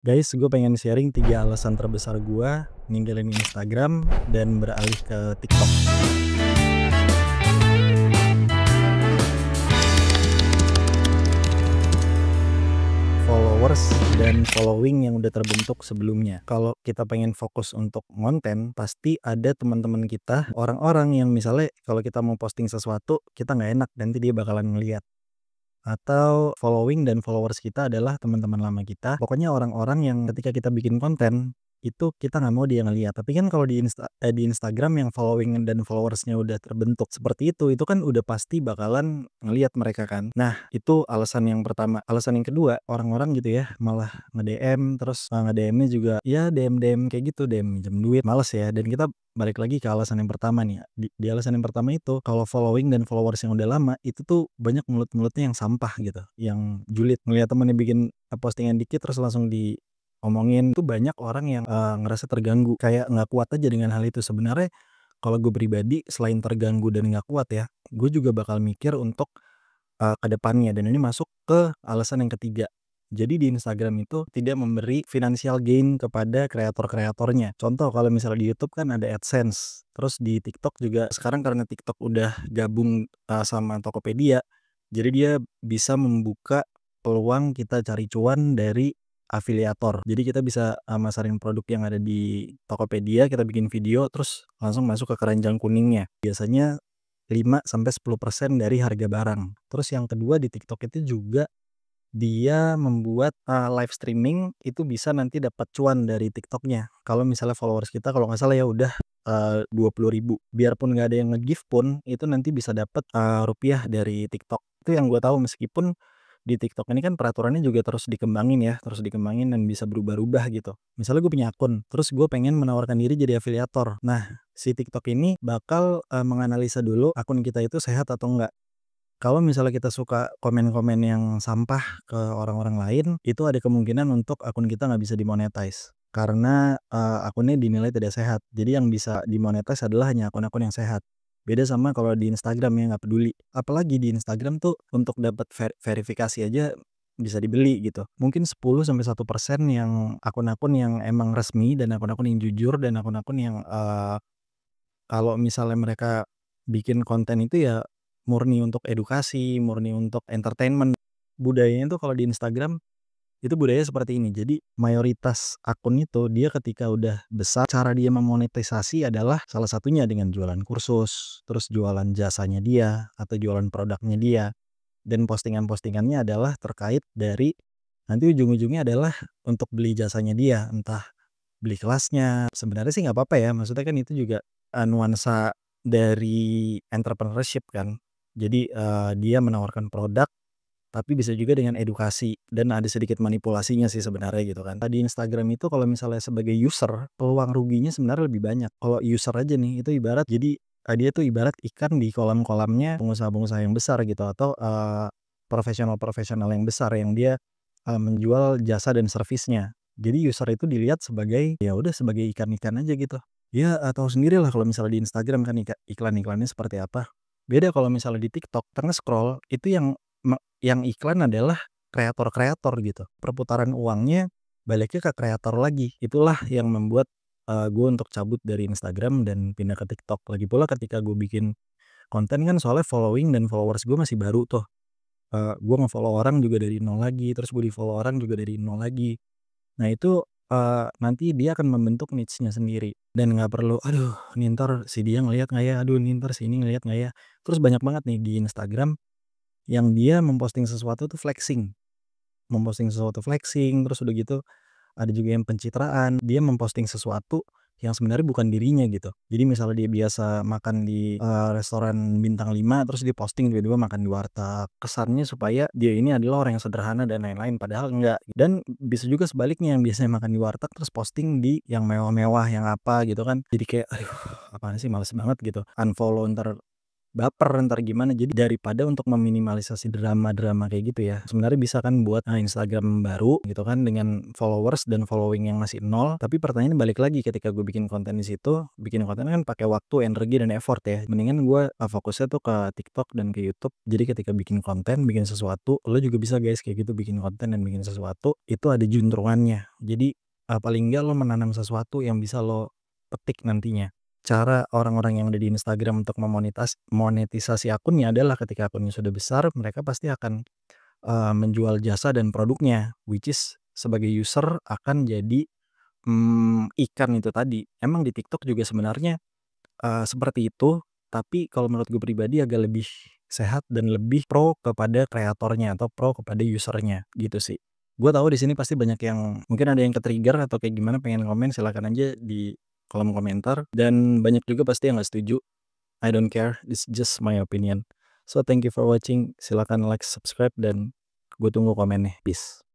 Guys, gue pengen sharing 3 alasan terbesar gue ninggalin Instagram dan beralih ke TikTok. Followers dan following yang udah terbentuk sebelumnya. Kalau kita pengen fokus untuk konten, pasti ada teman-teman kita, orang-orang yang misalnya kalau kita mau posting sesuatu, kita nggak enak, nanti dia bakalan ngeliat. Atau following dan followers kita adalah teman-teman lama kita. Pokoknya orang-orang yang ketika kita bikin konten, itu kita nggak mau dia ngeliat. Tapi kan kalau di Instagram yang following dan followersnya udah terbentuk seperti itu kan udah pasti bakalan ngeliat mereka kan. Nah, itu alasan yang pertama. Alasan yang kedua, orang-orang gitu ya, malah nge-DM, terus nge-DM-nya juga ya DM-DM kayak gitu, DM minjem duit, males ya. Dan kita balik lagi ke alasan yang pertama nih. Di alasan yang pertama itu, kalau following dan followers yang udah lama, itu tuh banyak mulut-mulutnya yang sampah gitu, yang julid. Ngeliat temennya bikin postingan dikit terus langsung diomongin, tuh banyak orang yang ngerasa terganggu, kayak nggak kuat aja dengan hal itu. Sebenarnya kalau gue pribadi selain terganggu dan nggak kuat ya, gue juga bakal mikir untuk ke depannya, dan ini masuk ke alasan yang ketiga. Jadi di Instagram itu tidak memberi financial gain kepada kreator-kreatornya. Contoh kalau misalnya di YouTube kan ada AdSense, terus di TikTok juga sekarang karena TikTok udah gabung sama Tokopedia, jadi dia bisa membuka peluang kita cari cuan dari afiliator. Jadi kita bisa masarin produk yang ada di Tokopedia, kita bikin video terus langsung masuk ke keranjang kuningnya. Biasanya 5-10% dari harga barang. Terus yang kedua di TikTok itu juga dia membuat live streaming itu bisa nanti dapat cuan dari TikToknya. Kalau misalnya followers kita kalau nggak salah ya udah 20.000, biarpun nggak ada yang nge-gift pun itu nanti bisa dapat rupiah dari TikTok. Itu yang gue tahu, meskipun di TikTok ini kan peraturannya juga terus dikembangin ya, terus dikembangin dan bisa berubah-ubah gitu. Misalnya gue punya akun, terus gue pengen menawarkan diri jadi afiliator. Nah, si TikTok ini bakal menganalisa dulu akun kita itu sehat atau enggak. Kalau misalnya kita suka komen-komen yang sampah ke orang-orang lain, itu ada kemungkinan untuk akun kita nggak bisa dimonetize. Karena akunnya dinilai tidak sehat. Jadi yang bisa dimonetize adalah hanya akun-akun yang sehat. Beda sama kalau di Instagram yang nggak peduli. Apalagi di Instagram tuh untuk dapat verifikasi aja bisa dibeli gitu. Mungkin 10-1% yang akun-akun yang emang resmi dan akun-akun yang jujur dan akun-akun yang kalau misalnya mereka bikin konten itu ya murni untuk edukasi, murni untuk entertainment. Budayanya tuh kalau di Instagram itu budaya seperti ini. Jadi mayoritas akun itu dia ketika udah besar, cara dia memonetisasi adalah salah satunya dengan jualan kursus, terus jualan jasanya dia atau jualan produknya dia. Dan postingan-postingannya adalah terkait dari nanti ujung-ujungnya adalah untuk beli jasanya dia, entah beli kelasnya. Sebenarnya sih nggak apa-apa ya, maksudnya kan itu juga nuansa dari entrepreneurship kan. Jadi dia menawarkan produk tapi bisa juga dengan edukasi dan ada sedikit manipulasinya sih sebenarnya gitu kan. Di Instagram itu kalau misalnya sebagai user, peluang ruginya sebenarnya lebih banyak. Kalau user aja nih itu ibarat jadi dia tuh ibarat ikan di kolam-kolamnya pengusaha-pengusaha yang besar gitu, atau profesional-profesional yang besar yang dia menjual jasa dan servisnya. Jadi user itu dilihat sebagai ya udah sebagai ikan-ikan aja gitu. Ya tahu sendirilah kalau misalnya di Instagram kan iklan-iklannya seperti apa. Beda kalau misalnya di TikTok, karena scroll itu yang iklan adalah kreator-kreator gitu. Perputaran uangnya baliknya ke kreator lagi. Itulah yang membuat gue untuk cabut dari Instagram dan pindah ke TikTok. Lagi pula ketika gue bikin konten kan soalnya following dan followers gue masih baru tuh. Gue nge-follow orang juga dari nol lagi, terus gue di-follow orang juga dari nol lagi. Nah itu nanti dia akan membentuk niche-nya sendiri dan nggak perlu, "Aduh ini entar si dia ngelihat nggak ya? Aduh ini entar si ini ngelihat nggak ya?" Terus banyak banget nih di Instagram yang dia memposting sesuatu tuh flexing. Memposting sesuatu flexing, terus udah gitu ada juga yang pencitraan, dia memposting sesuatu yang sebenarnya bukan dirinya gitu. Jadi misalnya dia biasa makan di restoran bintang 5 terus dia posting tiba-tiba makan di warteg. Kesannya supaya dia ini adalah orang yang sederhana dan lain-lain, padahal enggak. Dan bisa juga sebaliknya yang biasanya makan di warteg terus posting di yang mewah-mewah, yang apa gitu kan. Jadi kayak aduh apaan sih, males banget gitu. Unfollow entar baper entar gimana. Jadi daripada untuk meminimalisasi drama-drama kayak gitu ya, sebenarnya bisa kan buat Instagram baru gitu kan dengan followers dan following yang masih nol. Tapi pertanyaannya balik lagi, ketika gue bikin konten di situ, bikin konten kan pakai waktu, energi, dan effort ya. Mendingan gue fokusnya tuh ke TikTok dan ke YouTube. Jadi ketika bikin konten, bikin sesuatu, lo juga bisa guys kayak gitu bikin konten dan bikin sesuatu, itu ada juntrungannya. Jadi paling enggak lo menanam sesuatu yang bisa lo petik nantinya. Cara orang-orang yang ada di Instagram untuk monetisasi akunnya adalah ketika akunnya sudah besar, mereka pasti akan menjual jasa dan produknya, which is sebagai user akan jadi ikan itu tadi. Emang di TikTok juga sebenarnya seperti itu, tapi kalau menurut gue pribadi agak lebih sehat dan lebih pro kepada kreatornya atau pro kepada usernya gitu sih. Gue tahu di sini pasti banyak yang mungkin ada yang ke-trigger atau kayak gimana pengen komen, silakan aja di kolom komentar, dan banyak juga pasti yang nggak setuju. I don't care, it's just my opinion. So thank you for watching, silakan like, subscribe, dan gue tunggu komennya. Peace.